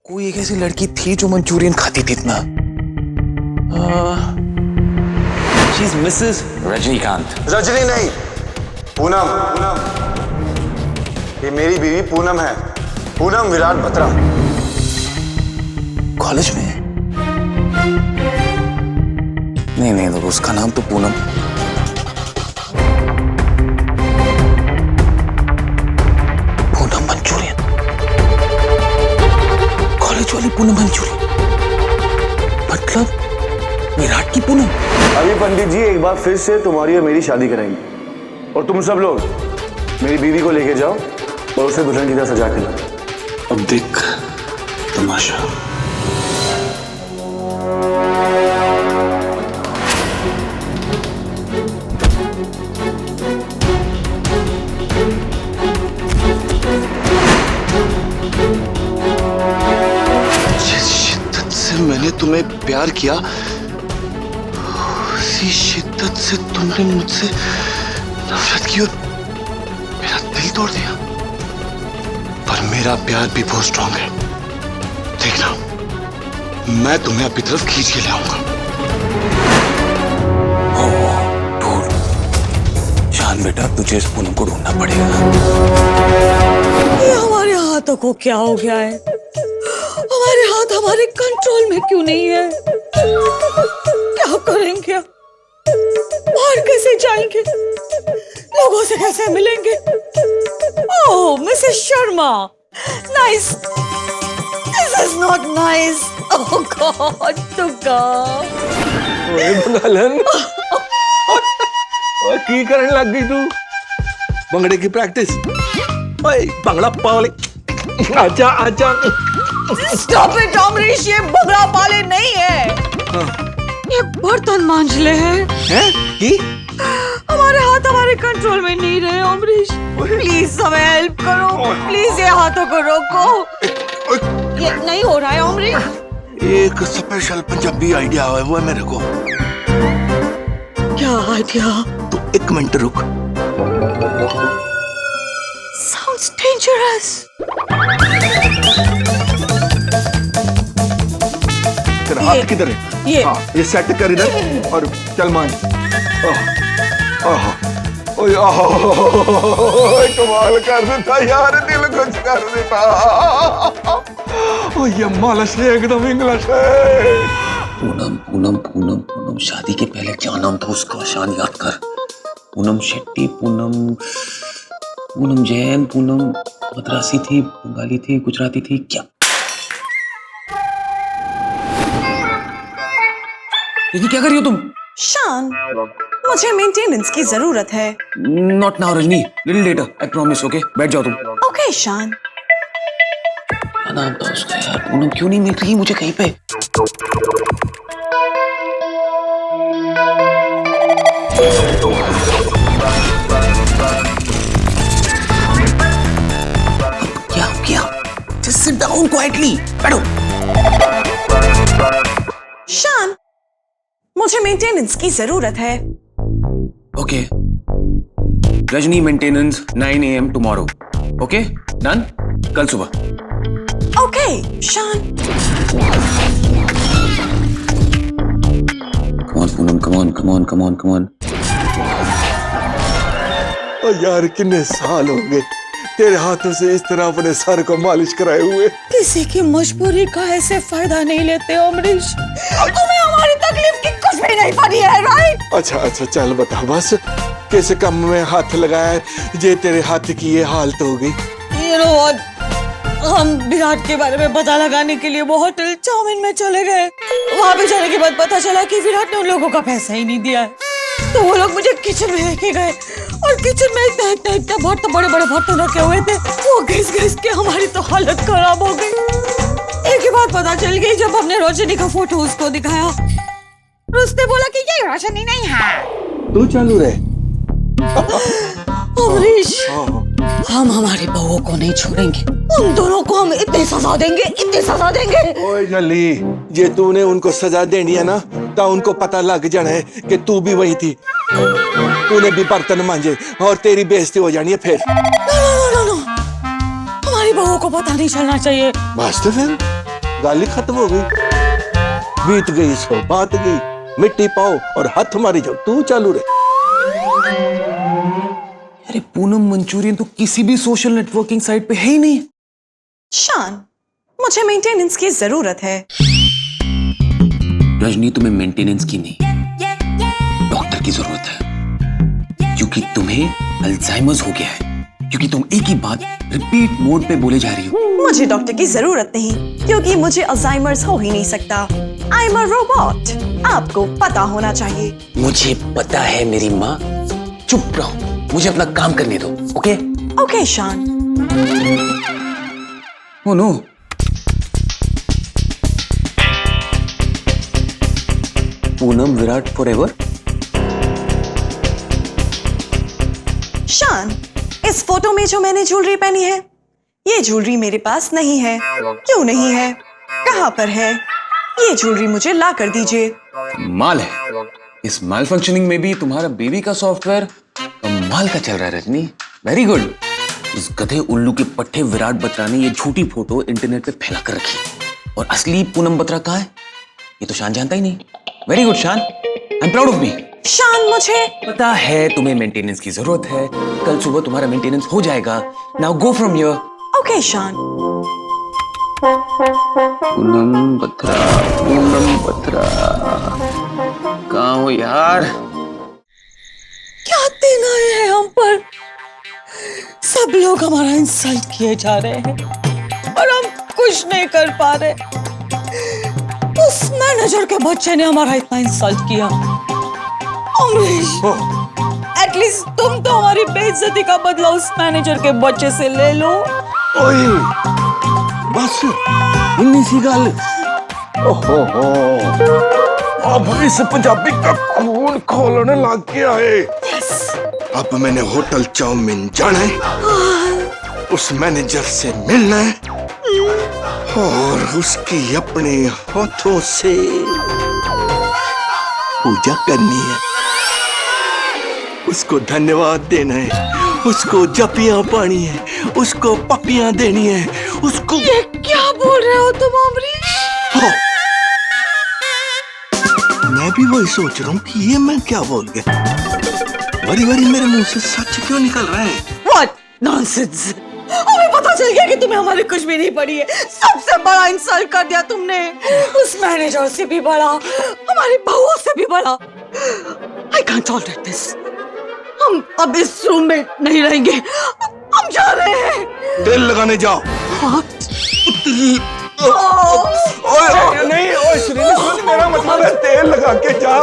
कोई एक ऐसी लड़की थी जो मंचूरियन खाती थी इतना। She is Mrs Rajinikanth. Rajni नहीं, पूनम। पूनम, ये मेरी बीवी पूनम है। पूनम विराट बत्रा। कॉलेज में? नहीं, तो उसका नाम तो पूनम। पूनम मंचूरियन, कॉलेज वाली पूनम मंचूरियन, मतलब विराट की पूनम। अभी पंडित जी एक बार फिर से तुम्हारी और मेरी शादी कराएंगे और तुम सब लोग मेरी बीवी को लेके जाओ और उसे दुल्हन की तरह सजा के लाओ। अब देख तमाशा। जिस शिद्दत से मैंने तुम्हें प्यार किया, उसी शिद्दत से तुमने मुझसे नफरत की और मेरा दिल तोड़ दिया। पर मेरा प्यार भी बहुत स्ट्रांग है। देखना, मैं तुम्हें अपनी तरफ खींच के ले आऊंगा। जान बेटा, तुझे इस पूनम को ढूंढना पड़ेगा। ये हमारे हाथों को क्या हो गया है? हमारे हाथ हमारे कंट्रोल में क्यों नहीं है? क्या करेंगे? बाहर कैसे जाएंगे? लोगों से कैसे मिलेंगे? Oh Mrs Sharma, nice. This is not nice. Oh god, Durga. बंगालन की करने लग गई तू? भंगड़े की प्रैक्टिस? ओए भंगड़ा पाले। आजा आजा। स्टॉप इट अमरीश, ये बगड़ा पाले नहीं है। ये बर्तन मांझले हैं। हैं? की? हमारे हाथ हमारे कंट्रोल में नहीं रहे अमरीश। प्लीज हमें हेल्प करो, प्लीज ये हाथों को रोको। ये नहीं हो रहा है अमरीश। एक स्पेशल पंजाबी आइडिया है वो है मेरे को। क्या आइडिया? तू एक मिनट रुक। Sounds dangerous. तेरा हाथ किधर है? ये ये सेट कर इधर और चल मान। ओए कमाल कर देता यार, दिल खुश कर देता। ओ ये मालिश है एकदम इंग्लिश है। पूनम पूनम पूनम पूनम, शादी के पहले क्या नाम था उसका? शान याद कर। पूनम शेट्टी, पूनम जैन, पूनम मद्रासी थी, बंगाली थी, गुजराती थी, क्या? ये क्या कर रही हो तुम? शान, मुझे मेंटेनेंस की जरूरत है। Not now Rajni, little letter, I promise. Okay, बैठ जाओ तुम। ओके शान। क्या नाम था उसका यार? पूनम क्यों नहीं मिल रही मुझे कहीं पे? क्या किया? Just sit down quietly. बैठो। शान, मुझे मेंटेनेंस की जरूरत है। Okay, Rajni maintenance 9 AM tomorrow. Okay, done? कल सुबह। ओके शान। Come on Poonam, come on, come on, come on, come on. ओ यार कितने साल हो गए तेरे हाथों से इस तरह अपने सर को मालिश कराए हुए। किसी की मजबूरी का ऐसे फायदा नहीं लेते अमरीश। तुम्हें हमारी तकलीफ की कुछ भी नहीं पड़ी है, राइट? अच्छा चल बता बस, कैसे काम में हाथ लगाया जे तेरे हाथ की ये हालत हो गई? You know what? हम विराट के बारे में पता लगाने के लिए वो होटल चाउमीन में चले गए। वहाँ पे जाने के बाद पता चला कि विराट ने उन लोगों का पैसा ही नहीं दिया है। तो वो लोग मुझे किचन में लेके गए और किचन में इतना बर्तन, बड़े बर्तन रखे हुए थे। वो घिस के हमारी तो हालत खराब हो गई। एक ही बात पता चल गई जब हमने रोशनी का फोटो उसको दिखाया। उसने बोला कि ये रोशनी नहीं है। तू चालू रहे। अमरीश, हम हमारी बहुओं को नहीं छोड़ेंगे। उन दोनों को हम इतनी सजा देंगे। ओए जली, जे तूने उनको सजा देनी है ना, तो उनको पता लग जाना है कि तू भी वही थी। तूने भी बर्तन मांजे और तेरी बेइज्जती हो जानी है फिर। नो, हमारी बहू को पता नहीं चलना चाहिए। बस तो फिर गाल ही खत्म हो गई। बीत गई सो बात गई, मिट्टी पाओ और हाथ मारी जाओ, तू चालू रहे। अरे पूनम, मंचूरियन तो किसी भी सोशल नेटवर्किंग साइट पे है ही नहीं। शान, मुझे मेंटेनेंस की जरूरत है। रजनी, तुम्हें मेंटेनेंस की नहीं, डॉक्टर की जरूरत है, क्योंकि तुम्हें अल्जाइमर्स हो गया है, क्योंकि तुम एक ही बात रिपीट मोड पे बोले जा रही हो। मुझे डॉक्टर की जरूरत नहीं, क्योंकि मुझे अल्जाइमर्स हो ही नहीं सकता। आई एम अ रोबोट, आपको पता होना चाहिए। मुझे पता है मेरी माँ। चुप रहो, मुझे अपना काम करने दो। Okay okay Shaan. Oh no, Poonam Virat forever. Shaan, इस फोटो में जो मैंने ज्वेलरी पहनी है, ये ज्वेलरी मेरे पास नहीं है। क्यों नहीं है? कहाँ पर है? ये ज्वेलरी मुझे ला कर दीजिए। माल है। इस माल फंक्शनिंग में भी तुम्हारा बेबी का सॉफ्टवेयर माल का चल रहा है रजनी। Very good. इस गधे उल्लू के पट्टे विराट बत्रा ने ये झूठी फोटो इंटरनेट पे फैला कर रखी, और असली पूनम बत्रा कहाँ है ये तो शान जानता ही नहीं। वेरी गुड शान, I am proud of me. शान, मुझे पता है तुम्हें मेंटेनेंस की जरूरत है, कल सुबह तुम्हारा मेंटेनेंस हो जाएगा। Now go from here. Okay शान। पूनम बत्रा, पूनम बत्रा, कहाँ हो यार? क्या दिन आए हैं हम पर। सब लोग हमारा इंसल्ट किए जा रहे हैं और हम कुछ नहीं कर पा रहे। उस मैनेजर के बच्चे ने हमारा इतना इंसल्ट किया। अमरीश, एटलीस्ट तुम तो हमारी बेइज्जती का बदला उस मैनेजर के बच्चे से ले लो। ओए बस इन्नी सी गल। ओहो हो, अब इस पंजाबी का खून खोलने लग गया है। अब मैंने होटल चाउमीन जाना है, उस मैनेजर से मिलना है और उसकी अपने हाथों से पूजा करनी है, उसको धन्यवाद देना है, उसको जपियां पानी है, उसको पपियां देनी है, उसको। ये क्या बोल रहे हो तुम अमरीश? हाँ। मैं भी वही सोच रहा हूँ कि ये मैं क्या बोल गया। बड़ी बड़ी मेरे मुंह से सच क्यों निकल रहा है? What nonsense! हमें पता चल गया कि तुम्हें हमारी कुछ भी नहीं पड़ी है। सबसे बड़ा इंसल्ट कर दिया तुमने, उस मैनेजर से भी बड़ा, हमारी बहुओं से भी बड़ा। I can't tolerate this. हम अब इस रूम में नहीं रहेंगे। हम जा रहे हैं। तेल लगाने जाओ। ओए नहीं, ओए श्रीनिवास, मेरा मतलब है तेल लगा के जा।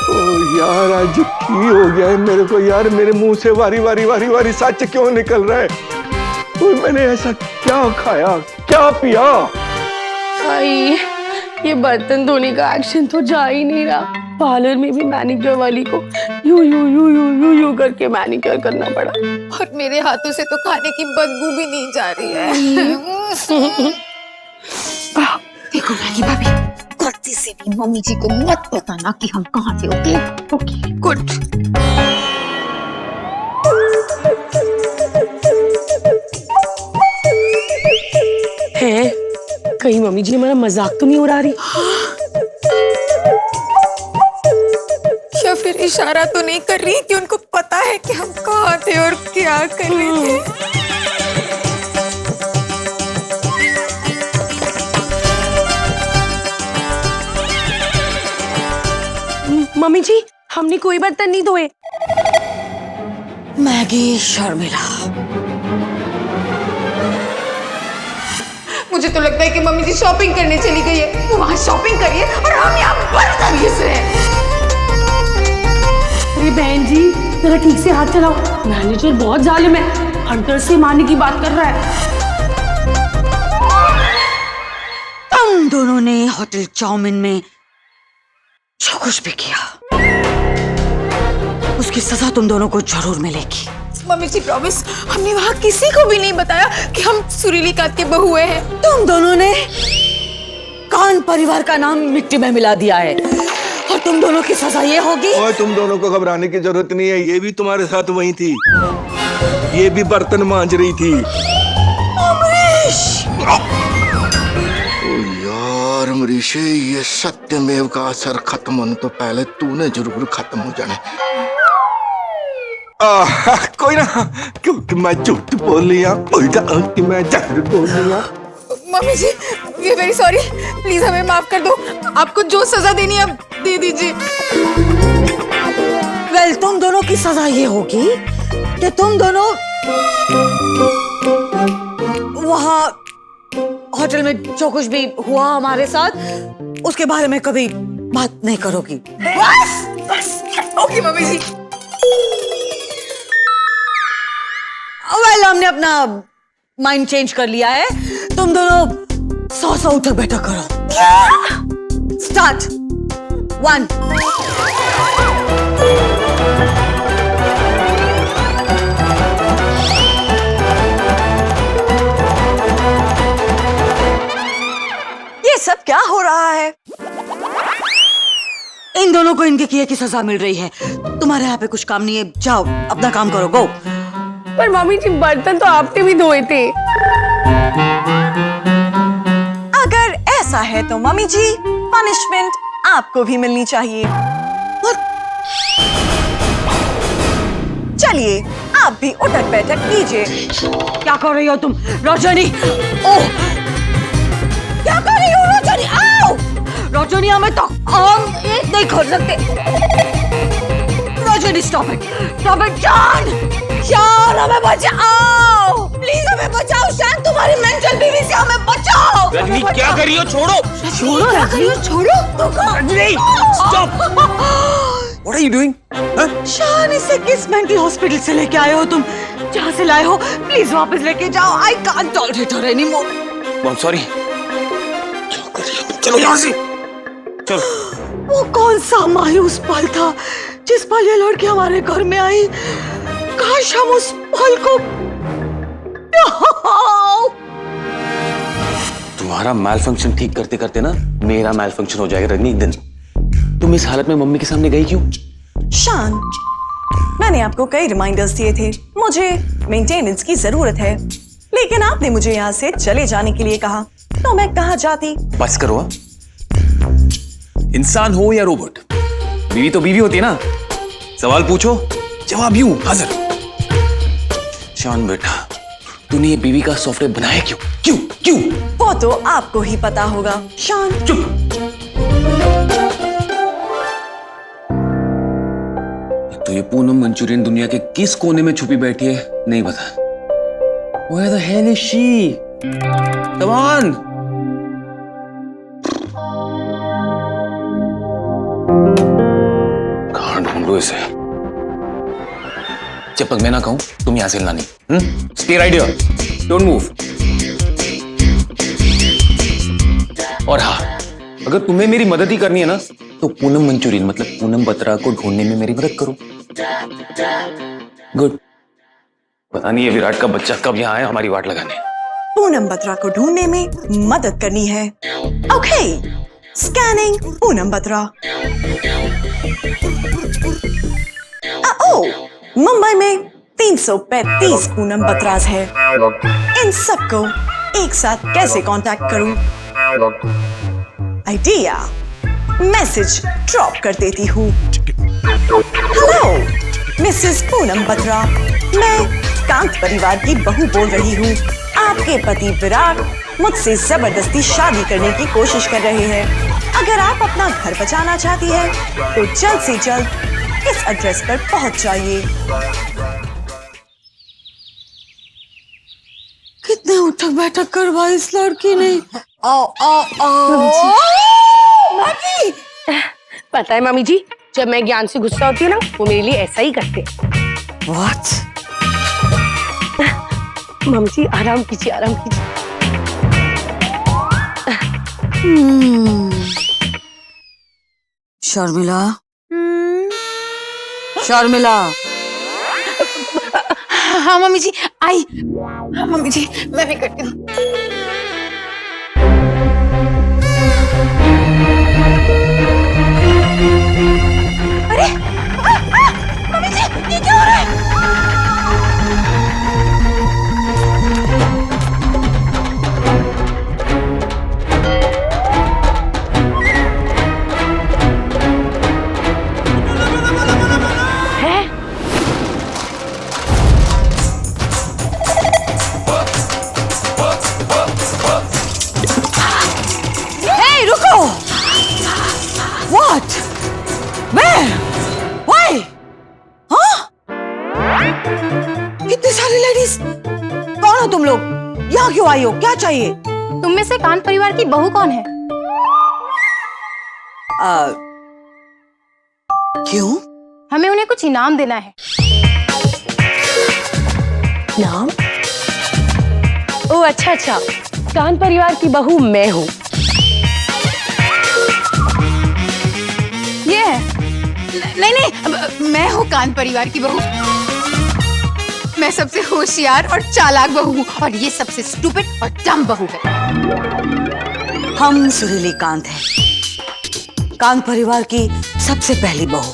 ओ यार, आज की हो गया है मेरे को यार, मेरे मुंह से वारी वारी वारी वारी सच क्यों निकल रहा है? ओए मैंने ऐसा क्या खाया, क्या पिया? भाई, ये बर्तन धोने का एक्शन तो जा ही नहीं रहा। पार्लर में भी मैनिक्योर वाली को you you you you you you करके मैनिक्योर करना पड़ा, और मेरे हाथों से तो खाने की बदबू भी नहीं जा रही है। देखो मैगी भाभी, गलती से भी मम्मी जी को मत बताना कि हम कहाँ थे। Okay okay good. है कहीं मम्मी जी हमारा मजाक तो नहीं उड़ा रही? या फिर इशारा तो नहीं कर रही कि उनको पता है कि हम कहाँ थे और क्या कर रहे थे? मम्मी जी, हमने कोई बर्तन नहीं धोए। मैगी शर्मिला, मुझे तो लगता है कि मम्मी जी शॉपिंग करने चली गई है। वो वहाँ शॉपिंग करिए और हम यहाँ बर्तन घिस रहे हैं। अरे बहन जी, जरा ठीक से हाथ चलाओ। मैनेजर बहुत जालिम है, हंटर से मारने की बात कर रहा है। तुम दोनों ने होटल चाउमीन में जो कुछ भी किया, उसकी सजा तुम दोनों को जरूर मिलेगी। मम्मी जी प्रॉमिस, हमने वहाँ किसी को भी नहीं बताया कि हम सुरीली कात के बहुए हैं। तुम दोनों ने कान परिवार का नाम मिट्टी में मिला दिया है और तुम दोनों की सजा ये होगी। ओए तुम दोनों को घबराने की जरूरत नहीं है, ये भी तुम्हारे साथ वही थी, ये भी बर्तन मांज रही थी। अमरीश! ओ मरीशे, ये सत्यमेव का असर खत्म होने तो पहले तूने जरूर खत्म हो जाना। कोई ना, क्योंकि मैं झूठ बोल लिया, कि मैं जहर बोल लिया। Mummy ji, we very sorry, please हमें माफ कर दो। आपको जो सजा देनी है आप दे दीजिए। वेल, तुम दोनों की सजा ये होगी कि तुम दोनों वहाँ होटल में जो कुछ भी हुआ हमारे साथ उसके बारे में कभी बात नहीं करोगी। बस बस, ओके मम्मी जी। वेल, हमने अपना माइंड चेंज कर लिया है। तुम दोनों 100 उठक बैठक करो। स्टार्ट। 1 ये सब क्या हो रहा है? इन दोनों को इनके किए की सजा मिल रही है। तुम्हारे यहाँ पे कुछ काम नहीं है, जाओ अपना काम करो, गो। पर मम्मी जी, बर्तन तो आपने भी धोए थे। अगर ऐसा है तो मम्मी जी, पनिशमेंट आपको भी मिलनी चाहिए। चलिए, आप भी उठक बैठक कीजिए। क्या कर रही हो तुम रजनी? ओह, क्या कर रही हो रजनी? आओ रजनी, हमें तो हम एक नहीं खोल सकते। रजनी, स्टॉप इट जान। यार, हमें बचाओ, प्लीज हमें बचाओ। शान, तुम्हारी मेंटल बीवी से हमें बचाओ। रजनी, क्या कर रही हो? छोड़ो। छोड़ो रजनी, छोड़ो। Rajni, stop. What are you doing? शान, इसे किस मेंटल हॉस्पिटल से लेके आए हो तुम? जहाँ से लाए हो प्लीज वापस लेके जाओ। I can't tolerate her anymore. I'm sorry. क्या कर रही हो? चलो यहाँ से। चलो। वो कौन सा मायूस पल था जिस पल ये लड़की हमारे घर में आई? काश हम उस पल को तुम्हारा मैल फंक्शन ठीक करते करते ना मेरा मैल फंक्शन हो जाएगा रजनी एक दिन। तुम इस हालत में मम्मी के सामने गई क्यों? शान, मैंने आपको कई रिमाइंडर्स दिए थे, मुझे मेंटेनेंस की जरूरत है, लेकिन आपने मुझे यहाँ से चले जाने के लिए कहा, तो मैं कहाँ जाती? बस करो। इंसान हो या रोबोट, बीवी तो बीवी होती है ना। सवाल पूछो, जवाब यूं हाजिर। शान बेटा, तूने ये बीवी का सॉफ्टवेयर बनाया क्यों? क्यों क्यों? वो तो आपको ही पता होगा। शान, चुप। तो ये पूनम मंचूरियन दुनिया के किस कोने में छुपी बैठी है नहीं पता। Where the hell is she? Come on! कहाँ ढूंढूं इसे? जब तक मैं ना कहूं तुम यहां से हिलना नहीं। Stay right here. Don't move. और हाँ, अगर तुम्हें मेरी मदद ही करनी है ना तो पूनम मंचूरियन मतलब पूनम बत्रा को ढूंढने में मेरी मदद करो। गुड। पता नहीं ये विराट का बच्चा कब यहाँ आए हमारी वाट लगाने। पूनम बत्रा को ढूंढने में मदद करनी है। Okay, scanning Poonam Batra. मुंबई में 335 पूनम बत्रास है। इन सबको एक साथ कैसे कांटेक्ट करूं? आइडिया, मैसेज ड्रॉप कर देती हूँ। हेलो मिसेस पूनम बत्रा, मैं कांत परिवार की बहू बोल रही हूँ। आपके पति विराट मुझसे जबरदस्ती शादी करने की कोशिश कर रहे हैं। अगर आप अपना घर बचाना चाहती हैं तो जल्द से जल्द इस एड्रेस पर पहुंच जाइए। कितने उठक बैठक करवाई इस लड़की ने। आओ आओ आओ। मम्मी, पता है मम्मी जी, जब मैं ज्ञान से गुस्सा होती हूँ ना वो मेरे लिए ऐसा ही करते हैं। What? मम्मी जी आराम कीजिए, आराम कीजिए। शर्मिला, शर्मिला। हाँ मम्मी जी, आई। हाँ मम्मी जी, मैं भी करती हूँ। अरे मम्मी जी, ये क्या हो रहा है? What? Where? Why? हाँ? इतनी सारी लेडीज, कौन हो तुम लोग? यहाँ क्यों आई हो? क्या चाहिए? तुम में से कांत परिवार की बहू कौन है? क्यों? हमें उन्हें कुछ इनाम देना है। नाम? ओ अच्छा अच्छा, कांत परिवार की बहू मैं हूँ। ये है? नहीं, मैं हूँ कांत परिवार की बहू। मैं सबसे होशियार और चालाक बहू हूँ और ये सबसे स्टूपिड और डम बहू है। हम सुरीली कांत हैं, कांत परिवार की सबसे पहली बहू।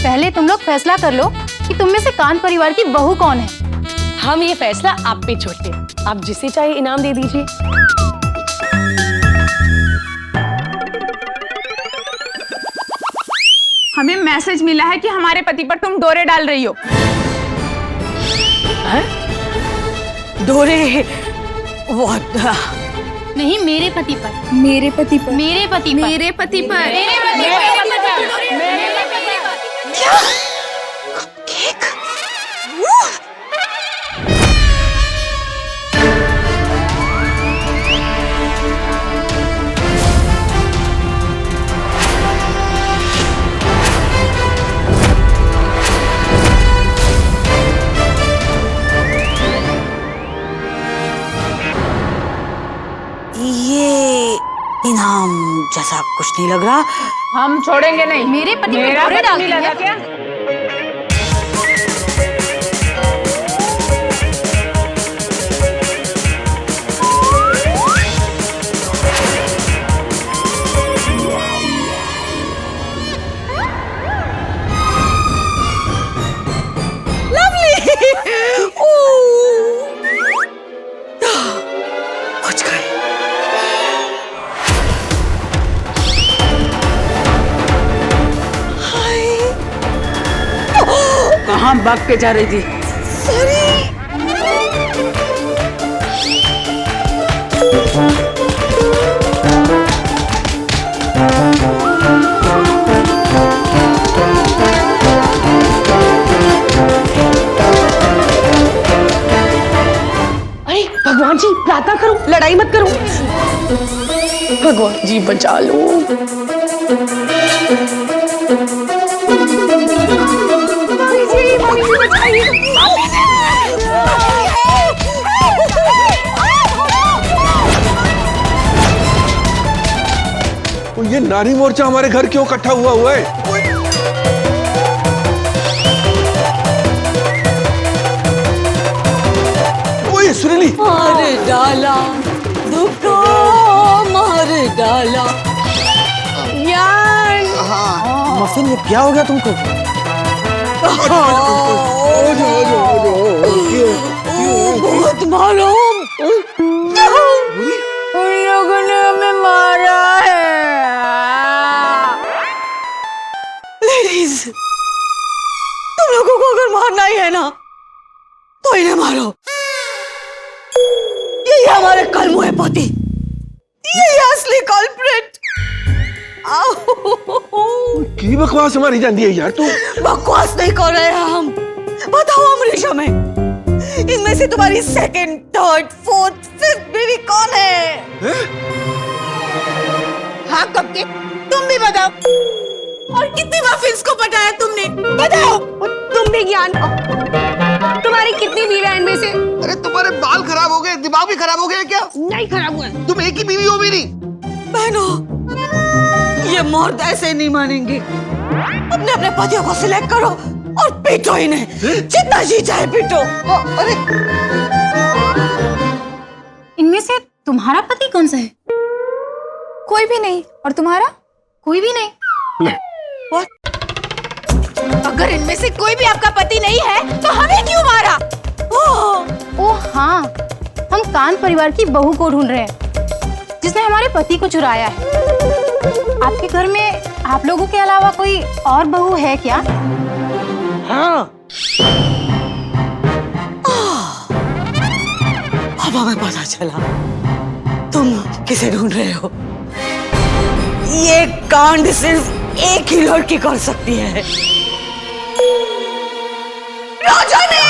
पहले तुम लोग फैसला कर लो कि तुम में से कांत परिवार की बहू कौन है। हम ये फैसला आप पे छोड़ते हैं, आप जिसे चाहे इनाम दे दीजिए। हमें मैसेज मिला है कि हमारे पति पर तुम डोरे डाल रही हो। डोरे? What? नहीं, मेरे पति पर। मेरे पति पर। मेरे पति पर। मेरे पति पर। क्या? केक? ये इनाम जैसा कुछ नहीं लग रहा। हम छोड़ेंगे नहीं। मेरे पति पर मेरा डोरे पति डाल नहीं दिया लगा क्या? पहुंच गए। कहाँ भाग के जा रही थी? अरे भगवान जी, प्रार्थना करो, लड़ाई मत करो। भगवान जी बचा लो। तो ये नारी मोर्चा हमारे घर क्यों इकट्ठा हुआ है? ओए सुरीली, मार डाला दुखो, मार डाला यार। मफिन, ये क्या हो गया तुमको? बहुत मालूम, उन लोगों ने हमें मारा है। लेडीज, तुम लोगों को अगर मारना ही है ना तो इन्हें मारो। यही हमारे कलमुए पति, यही असली कल्प्रिट। की बकवास हमारी जाती है यार तू। बकवास नहीं कर रहे हैं हम। बताओ अमरीश, हमें इनमें से तुम्हारी second, third, fourth, fifth baby कौन है? हाँ कब के? तुम भी बताओ। और कितनी मफिन्स को पटाया तुमने? बताओ। तुम भी ज्ञान, तुम्हारी कितनी बीवी है इनमें से? अरे तुम्हारे बाल खराब हो गए, दिमाग भी खराब हो गया क्या? नहीं खराब हुआ। तुम एक ही बीवी हो मेरी। बहनों, ये मर्द ऐसे नहीं मानेंगे। अपने अपने पतियों को सिलेक्ट करो और पीटो इन्हें, जितना जी चाहे पीटो। अरे इनमें से तुम्हारा पति कौन सा है? कोई भी नहीं। और तुम्हारा? कोई भी नहीं। अगर इनमें से कोई भी आपका पति नहीं है तो हमें क्यों मारा? ओह हाँ, हम कांत परिवार की बहू को ढूंढ रहे हैं जिसने हमारे पति को चुराया है। आपके घर में आप लोगों के अलावा कोई और बहू है क्या? हाँ। अब हमें पता चला तुम किसे ढूंढ रहे हो। ये कांड सिर्फ एक ही लड़की कर सकती है। रजनी!